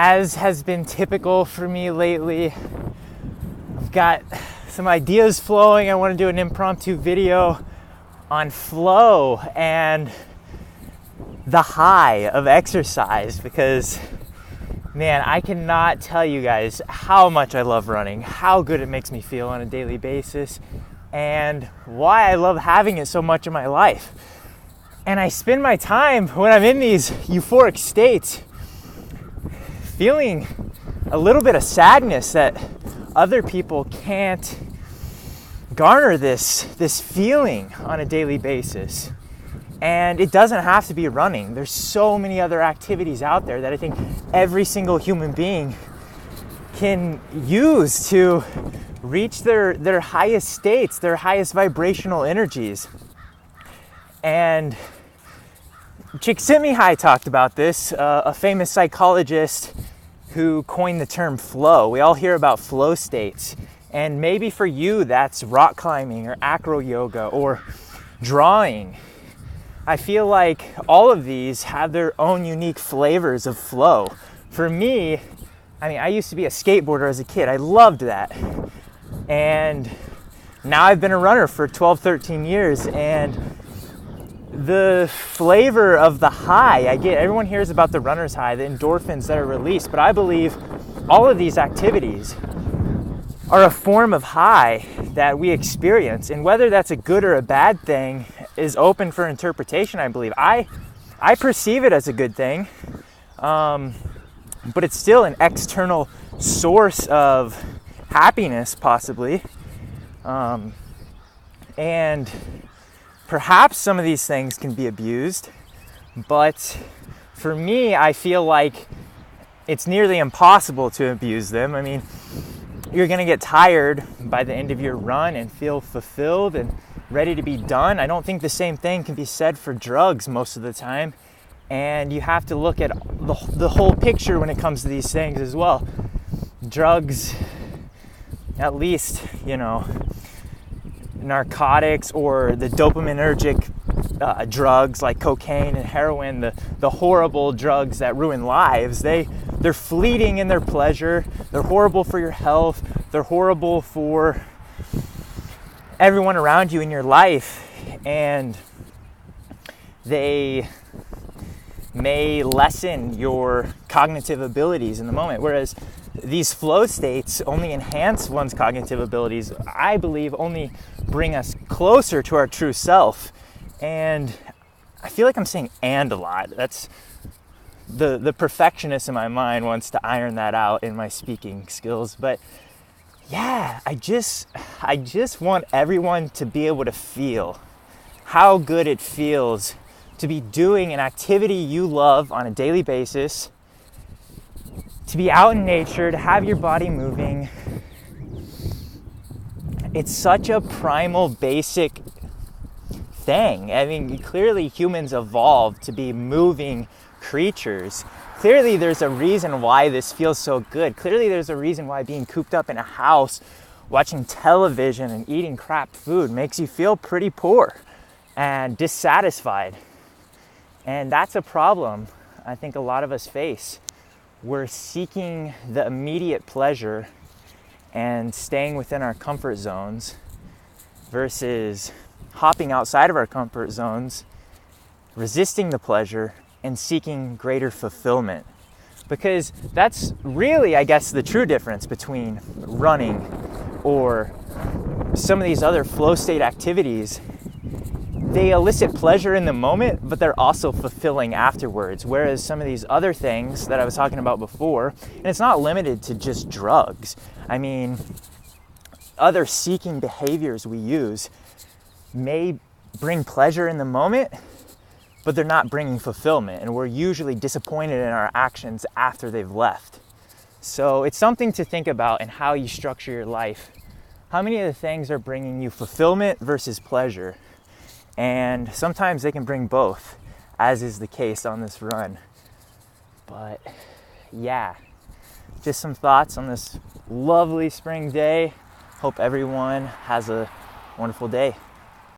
as has been typical for me lately, I've got some ideas flowing. I want to do an impromptu video on flow and the high of exercise because, man, I cannot tell you guys how much I love running, how good it makes me feel on a daily basis, and why I love having it so much in my life. And I spend my time when I'm in these euphoric states feeling a little bit of sadness that other people can't garner this feeling on a daily basis. And it doesn't have to be running. There's so many other activities out there that I think every single human being can use to reach their highest states, their highest vibrational energies. And Csikszentmihalyi talked about this, a famous psychologist who coined the term flow. We all hear about flow states, and maybe for you that's rock climbing or acro yoga or drawing. I feel like all of these have their own unique flavors of flow. For me, I used to be a skateboarder as a kid. I loved that. And now I've been a runner for 12, 13 years, and the flavor of the high I get, everyone hears about the runner's high, the endorphins that are released, but I believe all of these activities are a form of high that we experience, and whether that's a good or a bad thing is open for interpretation, I believe. I perceive it as a good thing, but it's still an external source of happiness, possibly, and perhaps some of these things can be abused, but for me, I feel like it's nearly impossible to abuse them. I mean, you're gonna get tired by the end of your run and feel fulfilled and ready to be done. I don't think the same thing can be said for drugs most of the time, and you have to look at the whole picture when it comes to these things as well. Drugs, at least, narcotics or the dopaminergic drugs like cocaine and heroin, the horrible drugs that ruin lives, they're fleeting in their pleasure. They're horrible for your health. They're horrible for everyone around you in your life, and they may lessen your cognitive abilities in the moment, whereas these flow states only enhance one's cognitive abilities. I believe only bring us closer to our true self. And I feel like I'm saying "and" a lot. That's the perfectionist in my mind wants to iron that out in my speaking skills. But yeah, I just want everyone to be able to feel how good it feels to be doing an activity you love on a daily basis, to be out in nature, to have your body moving. It's such a primal, basic thing. I mean, clearly humans evolved to be moving creatures. Clearly there's a reason why this feels so good. Clearly there's a reason why being cooped up in a house, watching television and eating crap food makes you feel pretty poor and dissatisfied. And that's a problem I think a lot of us face. We're seeking the immediate pleasure and staying within our comfort zones versus hopping outside of our comfort zones, resisting the pleasure, and seeking greater fulfillment. Because that's really, I guess, the true difference between running or some of these other flow state activities. They elicit pleasure in the moment, but they're also fulfilling afterwards. Whereas some of these other things that I was talking about before, and it's not limited to just drugs. I mean, other seeking behaviors we use may bring pleasure in the moment, but they're not bringing fulfillment. And we're usually disappointed in our actions after they've left. So it's something to think about in how you structure your life. How many of the things are bringing you fulfillment versus pleasure? And sometimes they can bring both, as is the case on this run. But yeah, just some thoughts on this lovely spring day. Hope everyone has a wonderful day.